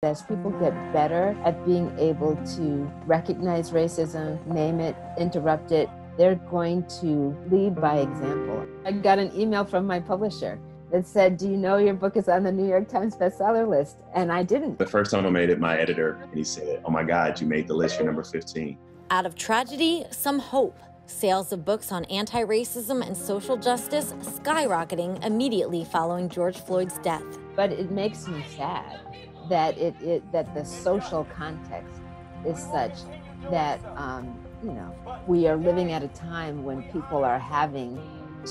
As people get better at being able to recognize racism, name it, interrupt it, they're going to lead by example. I got an email from my publisher that said, "Do you know your book is on the New York Times bestseller list?" And I didn't. The first time I made it, my editor, and he said, "Oh my God, you made the list, you're number 15. Out of tragedy, some hope. Sales of books on anti-racism and social justice skyrocketing immediately following George Floyd's death. But it makes me sad that that the social context is such that we are living at a time when people are having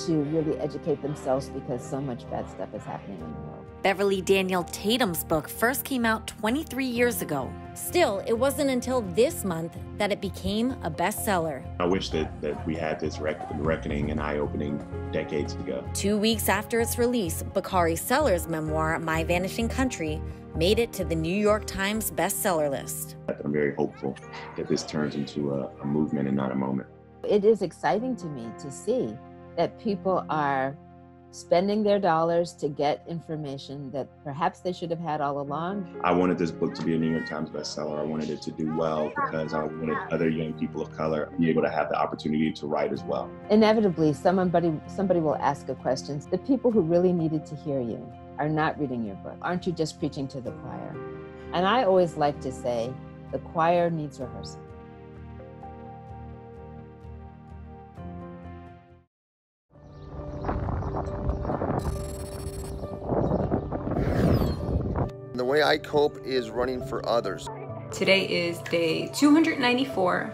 to really educate themselves because so much bad stuff is happening in the world. Beverly Daniel Tatum's book first came out 23 years ago. Still, it wasn't until this month that it became a bestseller. I wish that we had this reckoning and eye-opening decades ago. 2 weeks after its release, Bakari Sellers' memoir, My Vanishing Country, made it to the New York Times bestseller list. I'm very hopeful that this turns into a movement and not a moment. It is exciting to me to see that people are spending their dollars to get information that perhaps they should have had all along. I wanted this book to be a New York Times bestseller. I wanted it to do well because I wanted other young people of color to be able to have the opportunity to write as well. Inevitably, somebody will ask a question. The people who really needed to hear you are not reading your book. Aren't you just preaching to the choir? And I always like to say, the choir needs rehearsal. The way I cope is running for others. Today is day 294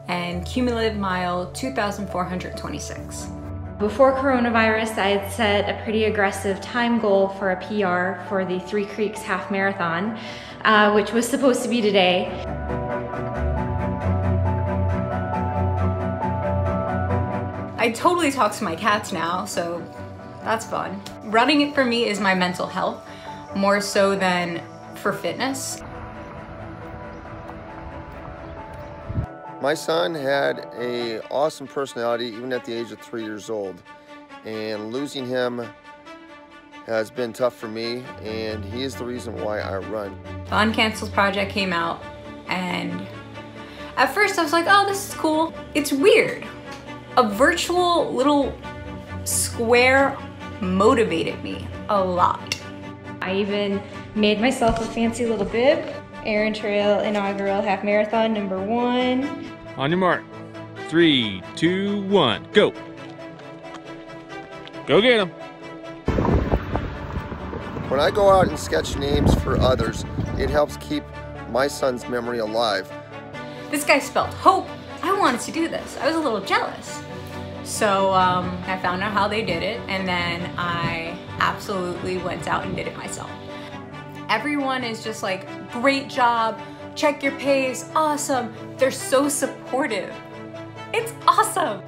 and cumulative mile 2,426. Before coronavirus, I had set a pretty aggressive time goal for a PR for the Three Creeks Half Marathon, which was supposed to be today. I totally talk to my cats now, so that's fun. Running it for me is my mental health, more so than for fitness. My son had an awesome personality even at the age of 3 years old, and losing him has been tough for me, and he is the reason why I run. The Uncanceled project came out, and at first I was like, oh, this is cool. It's weird. A virtual little square motivated me a lot. I even made myself a fancy little bib. Erin Trail Inaugural Half Marathon #1. On your mark. 3, 2, 1, go. Go get them. When I go out and sketch names for others, it helps keep my son's memory alive. This guy spelled hope. I wanted to do this. I was a little jealous. So I found out how they did it, and then I absolutely went out and did it myself. Everyone is just like, great job, check your pace, awesome. They're so supportive. It's awesome.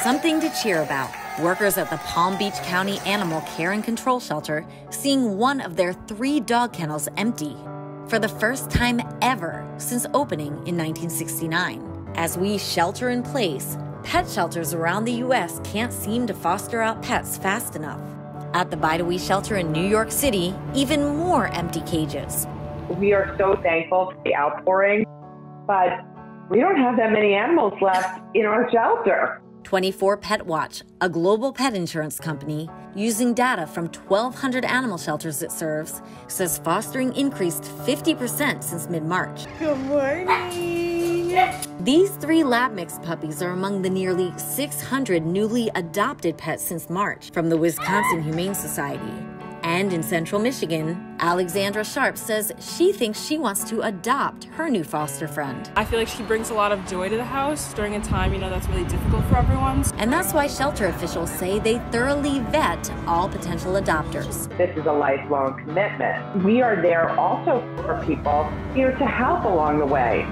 Something to cheer about. Workers at the Palm Beach County Animal Care and Control Shelter seeing one of their 3 dog kennels empty for the first time ever since opening in 1969. As we shelter in place, pet shelters around the U.S. can't seem to foster out pets fast enough. At the Bide a Wee shelter in New York City, even more empty cages. We are so thankful for the outpouring, but we don't have that many animals left in our shelter. 24 Pet Watch, a global pet insurance company, using data from 1,200 animal shelters it serves, says fostering increased 50% since mid-March. Good morning. These 3 lab mix puppies are among the nearly 600 newly adopted pets since March from the Wisconsin Humane Society. And in central Michigan, Alexandra Sharp says she thinks she wants to adopt her new foster friend. I feel like she brings a lot of joy to the house during a time, that's really difficult for everyone. And that's why shelter officials say they thoroughly vet all potential adopters. This is a lifelong commitment. We are there also for people, to help along the way.